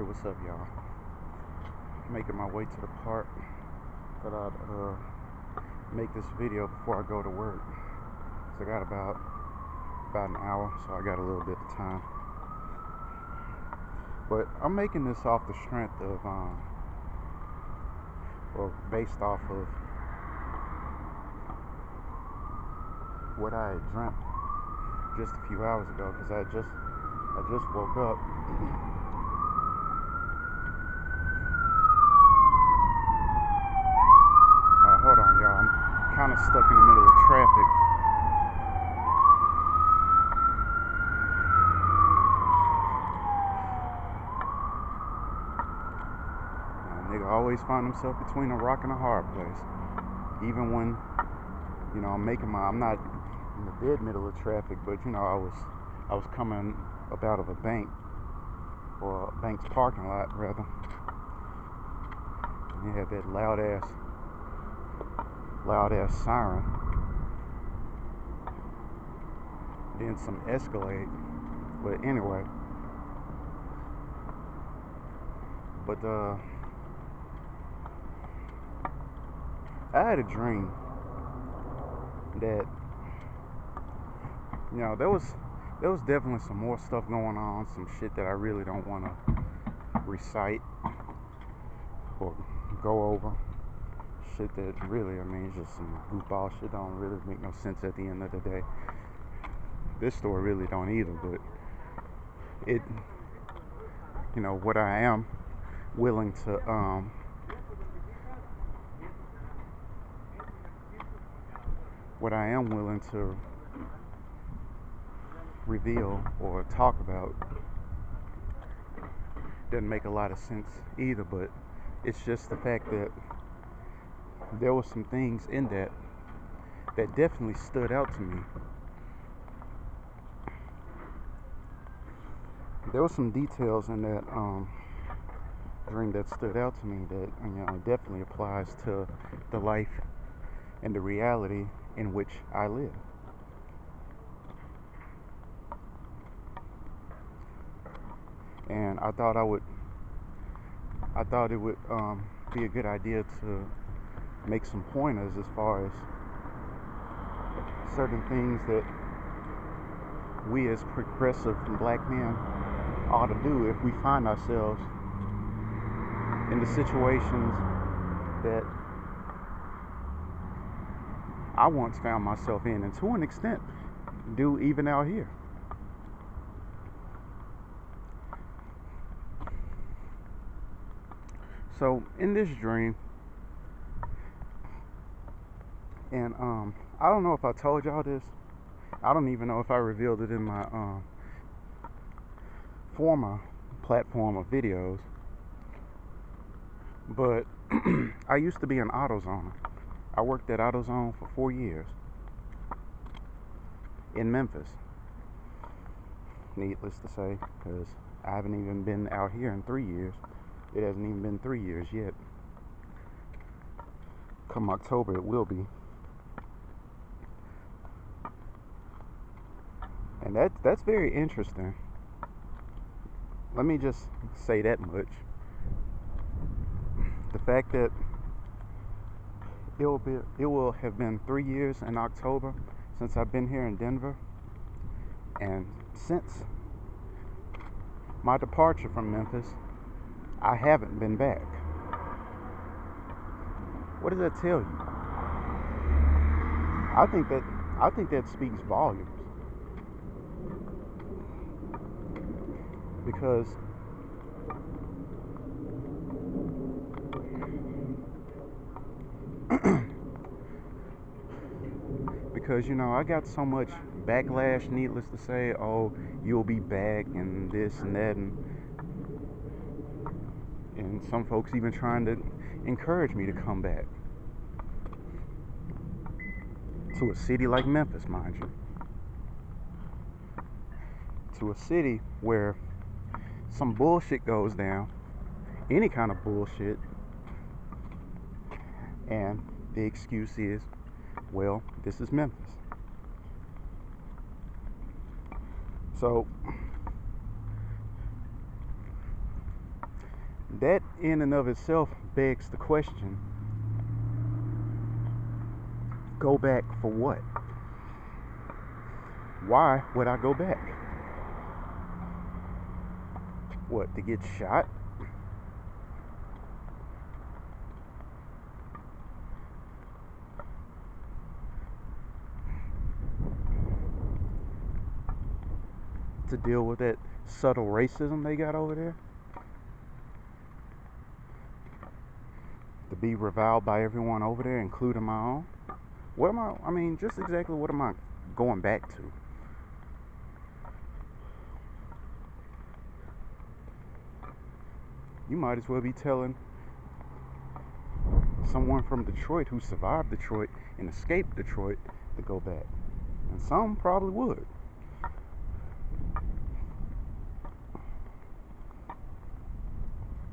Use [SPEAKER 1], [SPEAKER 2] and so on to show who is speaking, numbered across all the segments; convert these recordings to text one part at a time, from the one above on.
[SPEAKER 1] Hey, what's up, y'all? Making my way to the park. Thought I'd make this video before I go to work. So I got about an hour, so I got a little bit of time. But I'm making this off the strength of, or based off of what I had dreamt just a few hours ago, because I just woke up. Hold on, y'all. I'm kind of stuck in the middle of traffic. Nigga always find himself between a rock and a hard place. Even when, I'm not in the dead middle of traffic, but I was coming up out of a bank, or a bank's parking lot rather. And they had that loud ass siren. Then some Escalade. But anyway. But I had a dream that there was definitely some more stuff going on, some shit that I really don't want to recite or go over. Shit that really, it's just some goofball shit, don't really make no sense at the end of the day. This story really don't either, but it, what I am willing to reveal or talk about doesn't make a lot of sense either, but it's just the fact that there were some things in that definitely stood out to me. There were some details in that dream that stood out to me that definitely applies to the life and the reality in which I live. And I thought it would be a good idea to make some pointers as far as certain things that we as progressive black men ought to do if we find ourselves in the situations that I once found myself in, and to an extent do even out here. So in this dream, and I don't know if I told y'all this. I don't even know if I revealed it in my former platform of videos. But I used to be an AutoZoner. I worked at AutoZone for 4 years in Memphis. Needless to say, because I haven't even been out here in 3 years. It hasn't even been 3 years yet. Come October, it will be. And that's very interesting. Let me just say that much. The fact that it will have been 3 years in October since I've been here in Denver, and since my departure from Memphis, I haven't been back. What does that tell you? I think that speaks volumes. Because I got so much backlash, needless to say. Oh, you'll be back and this and that, and some folks even trying to encourage me to come back to a city like Memphis, mind you. To a city where some bullshit goes down, any kind of bullshit, and the excuse is, well, this is Memphis. So that in and of itself begs the question, go back for what? Why would I go back? What, to get shot? To deal with that subtle racism they got over there? To be reviled by everyone over there, including my own? What am I mean, just exactly what am I going back to? You might as well be telling someone from Detroit who survived Detroit and escaped Detroit to go back. And some probably would.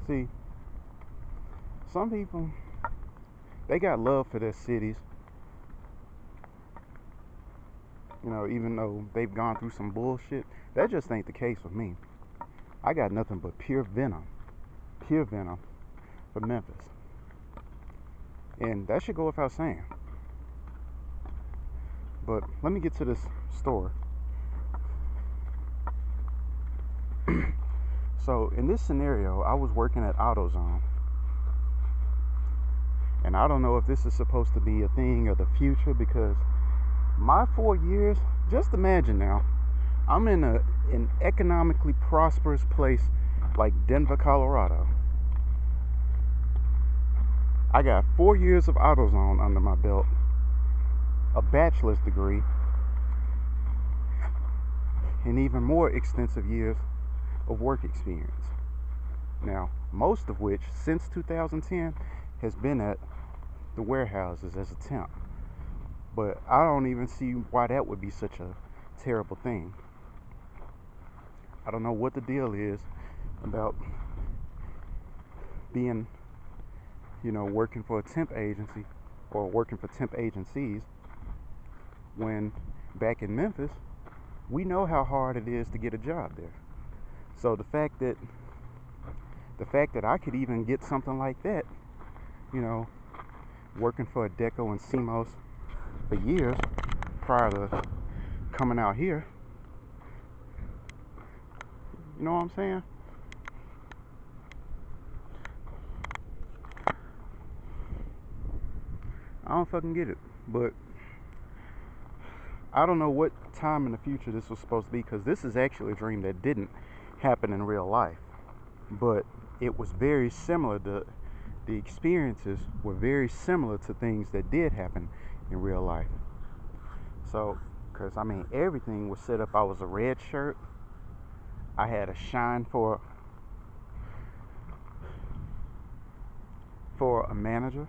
[SPEAKER 1] See, some people, they got love for their cities, you know, even though they've gone through some bullshit. That just ain't the case with me. I got nothing but pure venom for Memphis. And that should go without saying. But let me get to this story. So in this scenario, I was working at AutoZone. And I don't know if this is supposed to be a thing of the future, because my 4 years, just imagine now, I'm in an economically prosperous place like Denver, Colorado. I got 4 years of AutoZone under my belt, a bachelor's degree, and even more extensive years of work experience. Now, most of which, since 2010, has been at the warehouses as a temp. But I don't even see why that would be such a terrible thing. I don't know what the deal is about being, you know, working for a temp agency or working for temp agencies, when back in Memphis, we know how hard it is to get a job there. So the fact that I could even get something like that, you know, working for a Deco and CMOS for years prior to coming out here, you know what I'm saying? I don't fucking get it. But I don't know what time in the future this was supposed to be, because this is actually a dream that didn't happen in real life. But it was very similar to, the experiences were very similar to things that did happen in real life. So, because I mean, everything was set up. I was a red shirt. I had a shine for a manager.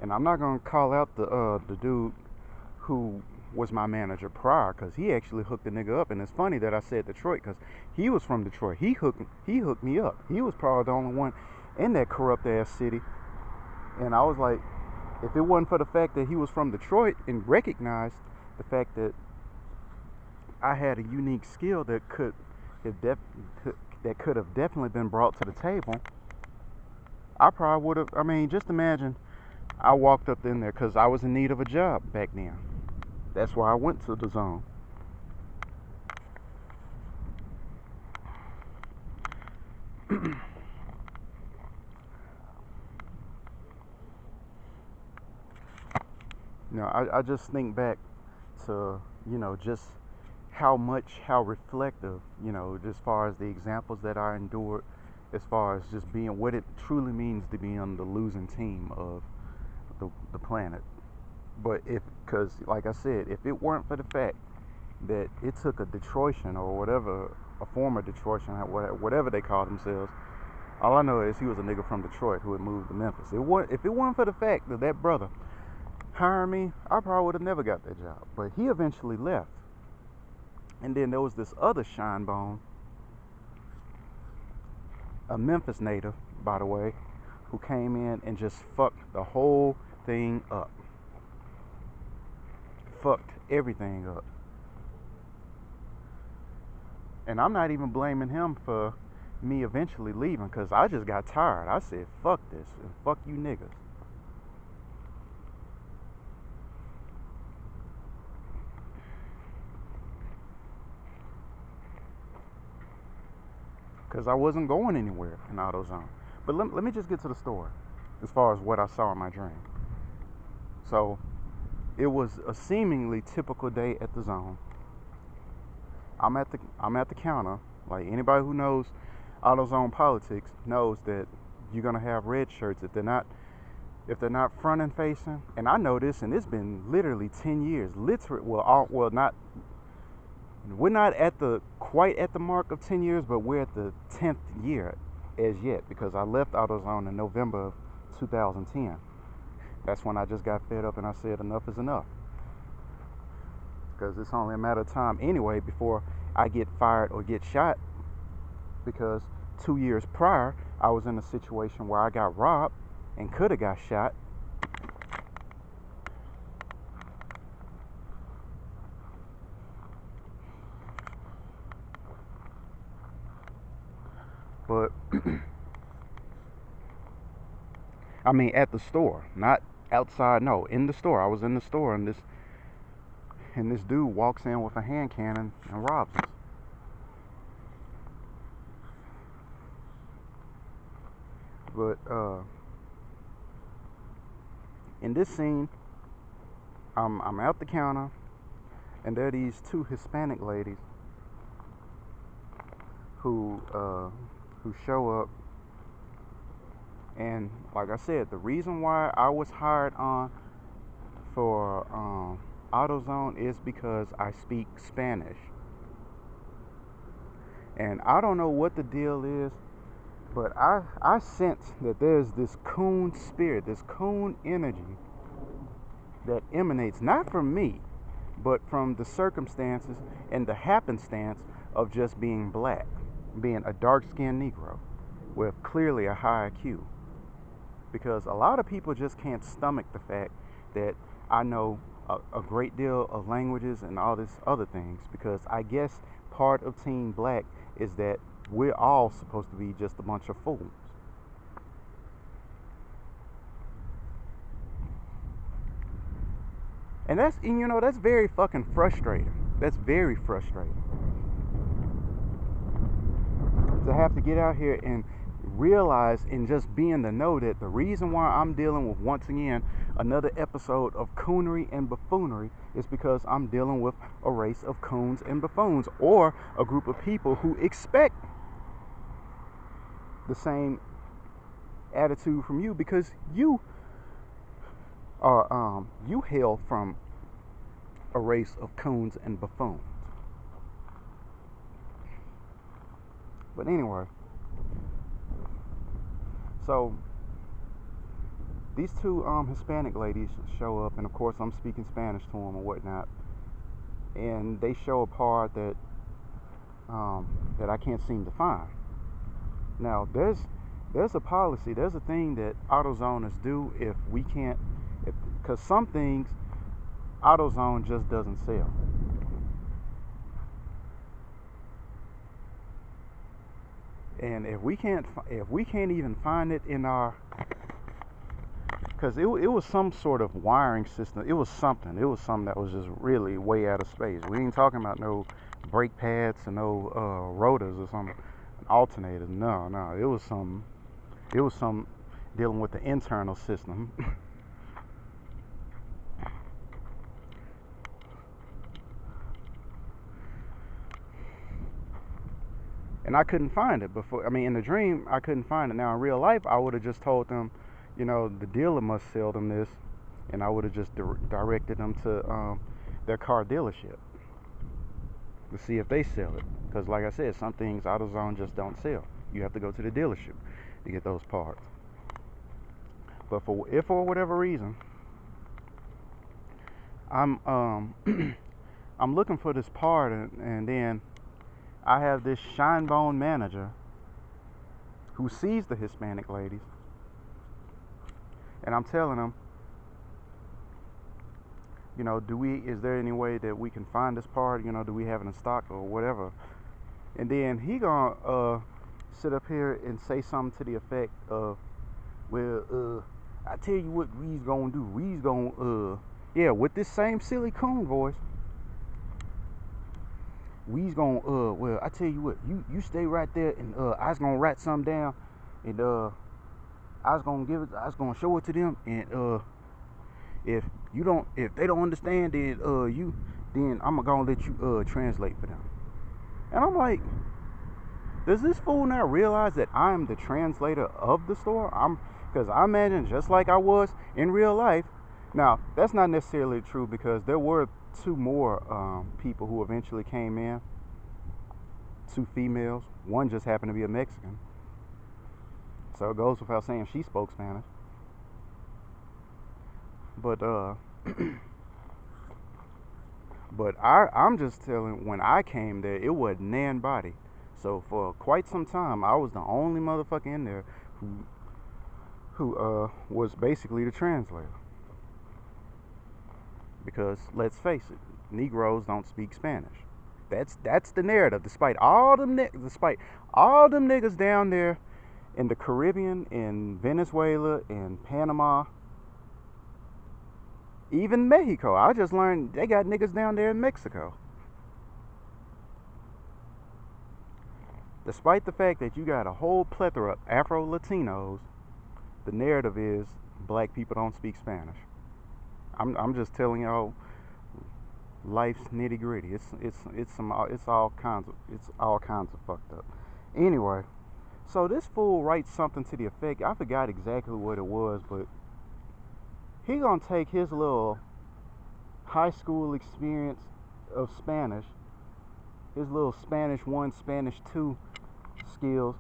[SPEAKER 1] And I'm not gonna call out the dude who was my manager prior, because he actually hooked the nigga up. And it's funny that I said Detroit, because he was from Detroit. He hooked me up. He was probably the only one in that corrupt ass city. And I was like, if it wasn't for the fact that he was from Detroit and recognized the fact that I had a unique skill that could have definitely been brought to the table, I probably would have. I mean, just imagine, I walked up in there because I was in need of a job back then. That's why I went to the zone. You know, I just think back to, you know, just how reflective, you know, as far as the examples that I endured, as far as just being what it truly means to be on the losing team of the planet. But because like I said, if it weren't for the fact that it took a Detroitian or whatever, a former Detroitian, whatever they call themselves, all I know is he was a nigga from Detroit who had moved to Memphis. If it weren't for the fact that that brother hired me, I probably would have never got that job. But he eventually left. And then there was this other shine bone, a Memphis native, by the way, who came in and just fucked the whole thing up. Fucked everything up. And I'm not even blaming him for me eventually leaving because I just got tired. I said, fuck this and fuck you niggas. Because I wasn't going anywhere in AutoZone. But let me just get to the story as far as what I saw in my dream. So it was a seemingly typical day at the zone. I'm at the counter. Like anybody who knows AutoZone politics knows that you're gonna have red shirts if they're not front and facing. And I know this, and it's been literally 10 years. Not we're not quite at the mark of 10 years, but we're at the 10th year as yet because I left AutoZone in November of 2010. That's when I just got fed up and I said enough is enough. Because it's only a matter of time anyway before I get fired or get shot. Because 2 years prior, I was in a situation where I got robbed and could have got shot. But I mean, at the store, not outside. No, in the store. I was in the store, and this dude walks in with a hand cannon and robs us. But in this scene, I'm at the counter, and there are these two Hispanic ladies who show up. And like I said, the reason why I was hired on for AutoZone is because I speak Spanish. And I don't know what the deal is, but I sense that there's this coon spirit, this coon energy that emanates not from me, but from the circumstances and the happenstance of just being black, being a dark-skinned Negro with clearly a high IQ. Because a lot of people just can't stomach the fact that I know a great deal of languages and all this other things, because I guess part of Team Black is that we're all supposed to be just a bunch of fools. And that's very fucking frustrating. That's very frustrating. To have to get out here and realize and just be in the know that the reason why I'm dealing with, once again, another episode of coonery and buffoonery is because I'm dealing with a race of coons and buffoons, or a group of people who expect the same attitude from you because you hail from a race of coons and buffoons. But anyway, so these two Hispanic ladies show up, and of course I'm speaking Spanish to them and whatnot, and they show a part that I can't seem to find. Now there's a policy, there's a thing that AutoZoners do if we can't, because some things AutoZone just doesn't sell. And if we can't even find it in our, because it was some sort of wiring system. It was something that was just really way out of space. We ain't talking about no brake pads and no rotors or some alternators. No, it was some dealing with the internal system. And I couldn't find it before. I mean, in the dream, I couldn't find it. Now, in real life, I would have just told them, the dealer must sell them this, and I would have just directed them to their car dealership to see if they sell it. Because, like I said, some things AutoZone just don't sell. You have to go to the dealership to get those parts. But if for whatever reason, I'm I'm looking for this part, and then I have this shinebone manager who sees the Hispanic ladies, and I'm telling him, is there any way that we can find this part? Do we have it in stock or whatever? And then he gonna sit up here and say something to the effect of, well, I tell you what we's gonna do. We's gonna, yeah, with this same silly coon voice. We's gonna, well, I tell you what, you stay right there, and I was gonna write something down, and I was gonna show it to them, and if they don't understand, then I'm gonna let you translate for them. And I'm like, does this fool not realize that I'm the translator of the store? Because I imagine just like I was in real life. Now, that's not necessarily true, because there were two more people who eventually came in. Two females. One just happened to be a Mexican. So it goes without saying she spoke Spanish. But but I'm just telling, when I came there, it was nan body. So for quite some time, I was the only motherfucker in there who was basically the translator. Because let's face it, Negroes don't speak Spanish. That's the narrative. Despite all them niggas down there in the Caribbean, in Venezuela, in Panama, even Mexico. I just learned they got niggas down there in Mexico. Despite the fact that you got a whole plethora of Afro-Latinos, the narrative is black people don't speak Spanish. I'm just telling y'all life's nitty gritty. It's all kinds of fucked up. Anyway, so this fool writes something to the effect, I forgot exactly what it was, but he gonna take his little high school experience of Spanish, his little Spanish 1, Spanish 2 skills,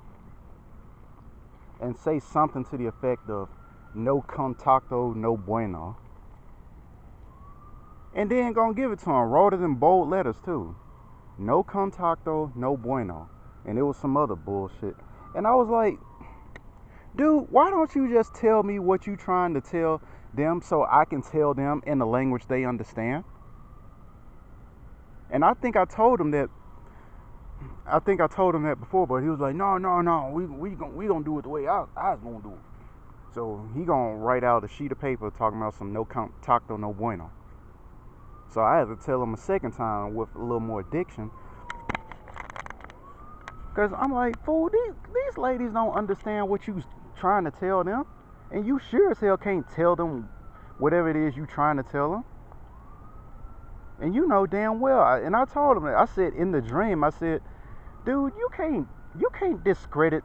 [SPEAKER 1] and say something to the effect of no contacto, no bueno. And then gonna give it to him, wrote it in bold letters too. No contacto, no bueno. And it was some other bullshit. And I was like, dude, why don't you just tell me what you trying to tell them so I can tell them in the language they understand? And I think I told him that before, but he was like, no, we gonna do it the way I was gonna do it. So he gonna write out a sheet of paper talking about some no contacto, no bueno. So I had to tell him a second time with a little more diction. Because I'm like, fool, these ladies don't understand what you trying to tell them. And you sure as hell can't tell them whatever it is you trying to tell them. And you know damn well. And I told him that. I said in the dream, I said, dude, you can't discredit